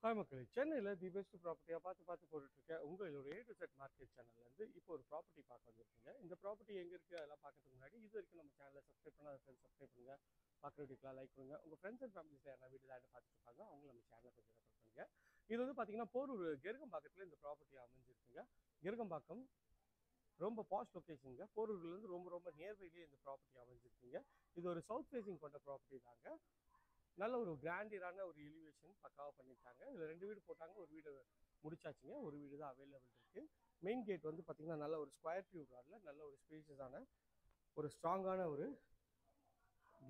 Hi மக்களே, சென்னையில் the best ப்ராப்பர்ட்டியாக பார்த்து போட்டுட்ருக்கேன் உங்களோட ஏ டு செட் மார்க்கெட் சேனல்லேருந்து இப்போ ஒரு ப்ராப்பர்ட்டி பார்க்க வந்திருக்கீங்க. இந்த ப்ராப்பர்ட்டி எங்கே இருக்குது அதெல்லாம் பார்க்கறதுக்கு முன்னாடி இது வரைக்கும் நம்ம சேனலை சப்ஸ்கிரைப் பண்ணாத ஃப்ரெண்ட்ஸ் சப்ஸ்கிரைப் பண்ணுங்கள். பார்க்குற வீட்டுக்கெலாம் லைக் பண்ணுங்கள். உங்கள் ஃப்ரெண்ட்ஸ் அண்ட் ஃபேமிலிஸில் யாரா வீடு தான் பார்த்துட்டு இருப்பாங்க, அவங்களும் நம்ம சேனலை கொஞ்சம் ரெஃபர் பண்ணுங்கள். இது வந்து பார்த்தீங்கன்னா போரூர் கெருகம்பாக்கத்தில் இந்த ப்ராப்பர்ட்டி அமைஞ்சிருக்குங்க. கெருகம்பாக்கம் ரொம்ப பாஸ்ட் லொக்கேஷனுங்க. போரூர்லேருந்து ரொம்ப ரொம்ப நியர்பைலேயே இந்த ப்ராப்பர்ட்டி அமைஞ்சிருக்குங்க. இது ஒரு சவுத் ஃபேஸிங் கொண்ட ப்ராப்பர்ட்டி தாங்க. நல்ல ஒரு கிராண்டியரான ஒரு எலிவேஷன் பக்காவாக பண்ணியிருக்காங்க. இதில் 2 வீடு போட்டாங்க, ஒரு வீடு முடிச்சாச்சுங்க, ஒரு வீடு தான் அவைலபிள் இருக்குது. மெயின் கேட் வந்து பார்த்திங்கன்னா நல்ல ஒரு ஸ்கொயர் டியூப் ராடில் நல்ல ஒரு ஸ்பேஷியஸான ஒரு ஸ்ட்ராங்கான ஒரு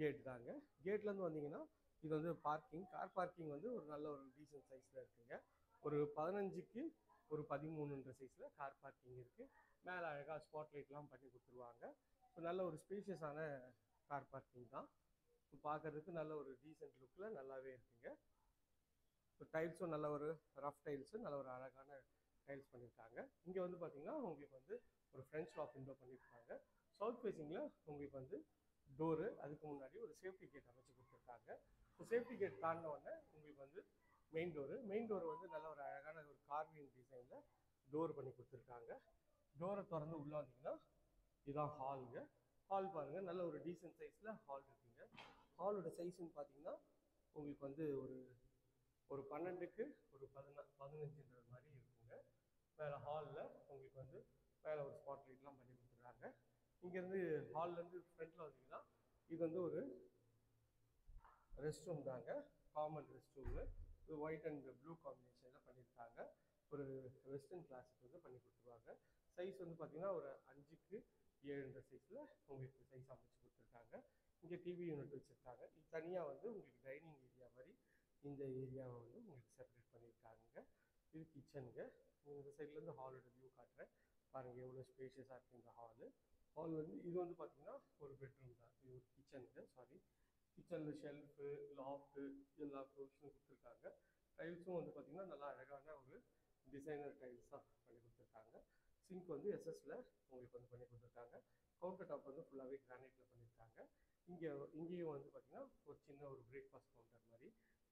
கேட் தாங்க. கேட்லேருந்து வந்தீங்கன்னா இது வந்து பார்க்கிங், கார் பார்க்கிங் வந்து ஒரு நல்ல ஒரு டீசன்ட் சைஸில் இருக்குங்க. ஒரு 15க்கு ஒரு 13ன்ற சைஸில் கார் பார்க்கிங் இருக்குது. மேலே அழகாக ஸ்பாட் லைட்லாம் பண்ணி கொடுத்துருவாங்க. ஸோ நல்ல ஒரு ஸ்பேஷியஸான கார் பார்க்கிங் தான். பார்க்கறதுக்கு நல்ல ஒரு டீசென்ட் லுக்கில் நல்லாவே இருக்குங்க. ஸோ டைல்ஸும் நல்ல ஒரு ரஃப் டைல்ஸு, நல்ல ஒரு அழகான டைல்ஸ் பண்ணியிருக்காங்க. இங்கே வந்து பார்த்தீங்கன்னா உங்களுக்கு வந்து ஒரு ஃப்ரெஞ்ச் லாக் விண்டோ பண்ணியிருக்காங்க. சவுத் ஃபேஸிங்கில் உங்களுக்கு வந்து டோரு, அதுக்கு முன்னாடி ஒரு சேஃப்டி கேட் அமைச்சு கொடுத்துருக்காங்க. ஸோ சேஃப்டி கேட் தாண்டின உடனே உங்களுக்கு வந்து மெயின் டோர் வந்து நல்ல ஒரு அழகான ஒரு கார்விங் டிசைனில் டோர் பண்ணி கொடுத்துருக்காங்க. டோரை திறந்து உள்ளே வந்தீங்கன்னா இதுதான் ஹாலுங்க. ஹால் பாருங்கள், நல்ல ஒரு டீசென்ட் சைஸில் ஹால் இருக்குங்க. ஹாலோட சைஸ்ன்னு பார்த்தீங்கன்னா உங்களுக்கு வந்து ஒரு 12க்கு ஒரு 15ன்ற மாதிரி இருக்குங்க. மேலே ஹாலில் உங்களுக்கு வந்து மேலே ஒரு ஸ்பாட் லைட்லாம் பண்ணி கொடுத்துருக்காங்க. இங்கேருந்து ஹால்லேருந்து ஃப்ரண்ட்டில் வந்தீங்கன்னா இது வந்து ஒரு ரெஸ்ட் ரூம் தாங்க, காமன் ரெஸ்ட் ரூமு. இது ஒயிட் அண்ட் ப்ளூ காம்பினேஷனில் பண்ணியிருக்காங்க. ஒரு வெஸ்டர்ன் கிளாஸுக்கு வந்து பண்ணி கொடுத்துருவாங்க. சைஸ் வந்து பார்த்தீங்கன்னா ஒரு 5க்கு 7ன்ற சைஸில் உங்களுக்கு சைஸ் அமைச்சு கொடுத்துருக்காங்க. இங்கே டிவி யூனிட் வச்சுருக்காங்க. இது தனியாக வந்து உங்களுக்கு டைனிங் ஏரியா மாதிரி இந்த ஏரியாவை வந்து உங்களுக்கு செப்பரேட் பண்ணியிருக்காங்க. இது கிச்சனுங்க. இந்த சைட்லேருந்து ஹாலோட வியூ காட்டுறேன் பாருங்கள், எவ்வளோ ஸ்பேஷியஸாக இருக்குது இந்த ஹாலு. ஹால் வந்து இது வந்து பார்த்தீங்கன்னா ஒரு பெட்ரூம் தான், இது ஒரு கிச்சனுங்க. கிச்சனில் ஷெல்ஃபு, லாஃப்ட்டு எல்லா ப்ரொவிஷனும் கொடுத்துருக்காங்க. டைல்ஸும் வந்து பார்த்திங்கன்னா நல்லா அழகான ஒரு டிசைனர் டைல்ஸ் தான் பண்ணி கொடுத்துருக்காங்க. சிங்க் வந்து எஸ்எஸ்ல உங்களுக்கு வந்து பண்ணி கொடுத்துருக்காங்க. கவுண்டர் டாப் வந்து ஃபுல்லாகவே கிரானைட்டில் பண்ணியிருக்காங்க. இங்கேயும் வந்து பார்த்திங்கன்னா ஒரு சின்ன ஒரு பிரேக்ஃபாஸ்ட் கவுண்டர் மாதிரி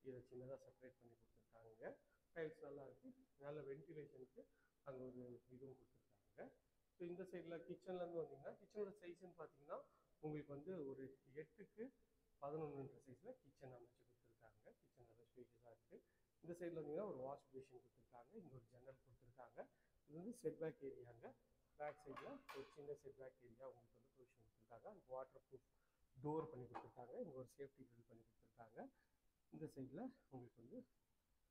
இதை சின்னதாக செப்பரேட் பண்ணி கொடுத்துருக்காங்க. டைல்ஸ் நல்லா இருக்குது. நல்ல வென்டிலேஷனுக்கு அங்கே ஒரு இதுவும் கொடுத்துருக்காங்க. ஸோ இந்த சைடில் கிச்சன்லேருந்து வந்தீங்கன்னா கிச்சனோட சைஸ்ன்னு பார்த்தீங்கன்னா உங்களுக்கு வந்து ஒரு 8க்கு 11ன்ற சைஸில் கிச்சன் அமைச்சு கொடுத்துருக்காங்க. கிச்சன் நல்ல ஸ்பேஷியஸாக இருக்குது. இந்த சைடில் வந்தீங்கன்னா ஒரு வாஷ் பேஷன் கொடுத்துருக்காங்க. இங்கே ஒரு ஜன்னல் கொடுத்துருக்காங்க. இது வந்து செட்பேக் ஏரியாங்க. பேக் சைடில் ஒரு சின்ன செட்பேக் ஏரியா உங்களுக்கு வந்து ப்ரொவிஷன் கொடுத்துருக்காங்க. அதுக்கு வாட்டர் ப்ரூஃப் டோர் பண்ணி கொடுத்துருக்காங்க. இங்கே ஒரு சேஃப்டி கிரில் பண்ணி கொடுத்துருக்காங்க. இந்த சைடில் உங்களுக்கு வந்து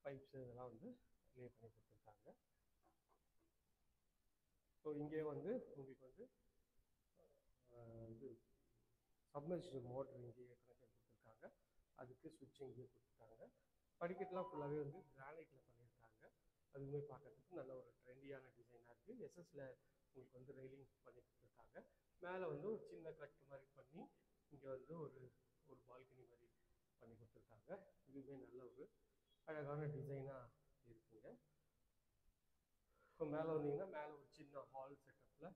பைப்ஸ் இதெல்லாம் வந்து லே பண்ணி கொடுத்துருக்காங்க. ஸோ இங்கே வந்து உங்களுக்கு வந்து இது சப்மர்சிபிள் மோட்டர் இங்கேயே கனெக்ஷன் கொடுத்துருக்காங்க. அதுக்கு சுவிட்ச் இங்கேயே கொடுத்துருக்காங்க. படிக்கட்டுலாம் ஃபுல்லாகவே வந்து கிரானைட்டில் பண்ணியிருக்காங்க. அதுவுமே பார்க்கறதுக்கு நல்ல ஒரு ட்ரெண்டியான டிசைனாக இருக்குது. எஸ்எஸ்ல உங்களுக்கு வந்து ரெயிலிங் பண்ணி கொடுத்துருக்காங்க. மேலே வந்து ஒரு சின்ன கட்டு மாதிரி பண்ணி இங்கே வந்து ஒரு ஒரு பால்கனி மாதிரி பண்ணி கொடுத்துருக்காங்க. இதுவுமே நல்ல ஒரு அழகான டிசைனாக இருக்குங்க. இப்போ மேலே வந்தீங்கன்னா மேலே ஒரு சின்ன ஹால் செட்டப்பில்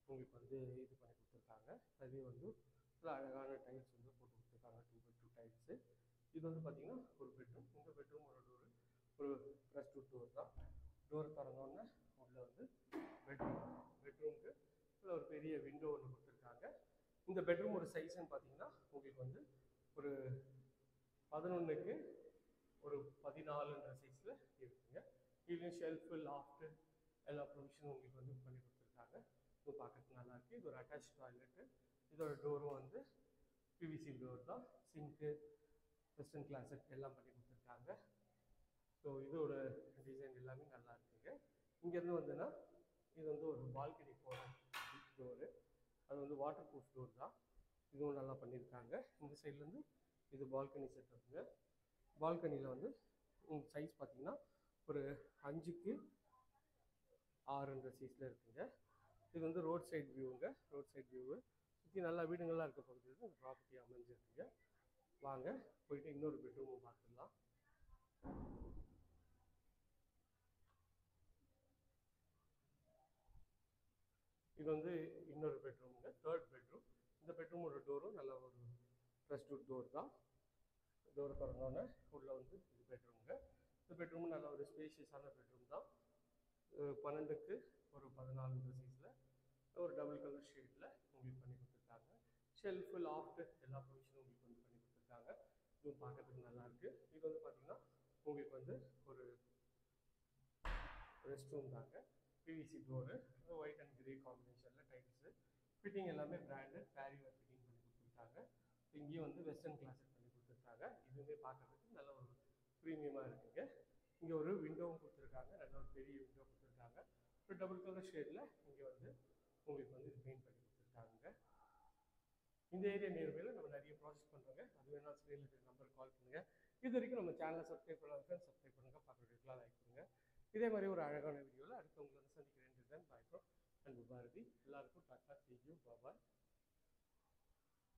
உங்களுக்கு வந்து இது பண்ணி கொடுத்துருக்காங்க. அதே வந்து அழகான டைல்ஸ் வந்து போட்டு கொடுத்துருக்காங்க, 2x2 டைல்ஸு. இது வந்து பார்த்தீங்கன்னா ஒரு பெட்ரூம். இந்த பெட்ரூமோட டோரு ஒரு ப்ளஸ் 2 டோர் தான். டோர் திறந்தோடனே உள்ளே வந்து பெட்ரூமுக்கு இதில் ஒரு பெரிய விண்டோ ஒன்று கொடுத்துருக்காங்க. இந்த பெட்ரூமோட சைஸ்ன்னு பார்த்தீங்கன்னா உங்களுக்கு வந்து ஒரு 11க்கு ஒரு 14ன்ற சைஸில் இருக்குங்க. இதுலேயும் ஷெல்ஃபு, லாஃப்ட்டு எல்லா ப்ரொவிஷனும் உங்களுக்கு வந்து பண்ணி கொடுத்துருக்காங்க. இது பார்க்கறதுக்கு நல்லா இருக்குது. இது ஒரு அட்டாச் டாய்லெட்டு. இதோட டோரும் வந்து பிவிசி டோர் தான். சிங்க்கு, வெஸ்டர்ன் கிளாஸட் எல்லாம் பண்ணி கொடுத்துருக்காங்க. ஸோ இதோட டிசைன் எல்லாமே நல்லா இருக்குங்க. இங்கேருந்து வந்துன்னா இது வந்து ஒரு பால்கனி போகிற டோரு. அது வந்து வாட்டர் ப்ரூஃப் டோர் தான். இதுவும் நல்லா பண்ணியிருக்காங்க. இந்த சைட்லேருந்து இது பால்கனி செட்டப்புங்க. பால்கனியில் வந்து சைஸ் பார்த்தீங்கன்னா ஒரு 5க்கு 6ன்ற சைஸில் இருக்குங்க. இது வந்து ரோட் சைட் வியூங்க. ரோட் சைட் வியூவு சுற்றி நல்லா வீடுங்கள்லாம் இருக்க பகுதியில் இந்த ப்ராப்பர்ட்டி அமைஞ்சிருக்குங்க. வாங்க போயிட்டு இன்னொரு பெட்ரூமும் பார்த்துடலாம். இது வந்து இன்னொரு பெட்ரூமுங்க, 3rd பெட்ரூம். இந்த பெட்ரூமோட டோரும் நல்ல ஒரு ப்ளஸ் 2 டோர் தான். டோரை திறந்தோன்னே உள்ளே வந்து இது பெட்ரூமுங்க. இந்த பெட்ரூமும் நல்ல ஒரு ஸ்பேஷியஸான பெட்ரூம் தான். 12க்கு ஒரு 14 சைஸில் ஒரு டபுள் கலர் ஷேடில் உங்களுக்கு பண்ணி கொடுத்துருக்காங்க. ஷெல்ஃபு லாஃப்ட்டு எல்லா ப்ரொவிஷனும் உங்களுக்கு வந்து பண்ணி கொடுத்துருக்காங்க. இதுவும் பார்க்கறதுக்கு நல்லாயிருக்கு. இது வந்து பார்த்தீங்கன்னா உங்களுக்கு வந்து ஒரு ரெஸ்ட் ரூம் தாங்க. PVC door, white and grey காம்பினேஷனில் டைல்ஸு, ஃபிட்டிங் எல்லாமே பிராண்டு பேரிவர் ஃபிட்டிங் பண்ணி கொடுத்துருக்காங்க. இங்கேயும் வந்து வெஸ்டர்ன் கிளாஸட் பண்ணி கொடுத்துருக்காங்க. இதுவுமே பார்க்கறதுக்கு நல்ல ஒரு ப்ரீமியமாக இருக்குங்க. இங்கே ஒரு விண்டோவும் கொடுத்துருக்காங்க, நல்ல ஒரு பெரிய விண்டோ கொடுத்துருக்காங்க. ஒரு டபுள் கலர் ஷேடில் இங்கே வந்து உங்களுக்கு வந்து இது பெயிண்ட் பண்ணி கொடுத்துருக்காங்க. இந்த ஏரியா நியர்பையில் நம்ம நிறைய ப்ராசஸ் பண்ணுறோங்க. அது வேணால் ஸ்க்ரீனில் இருக்கிற நம்பருக்கு கால் பண்ணுங்கள். இது வரைக்கும் நம்ம சேனலை சப்ஸ்கிரைப் பண்ணாத ஃப்ரெண்ட்ஸ் சப்ஸ்கிரைப் பண்ணுங்கள், பார்க்குறதுக்குலாம் லைக் பண்ணுங்கள். இதே மாதிரி ஒரு அழகான வீடியோவில் அடுத்து உங்களை வந்து சந்திக்கிறேன். பாய் ஃப்ரம் அன்பு பாரதி. எல்லாருக்கும் tata, see you, bye bye.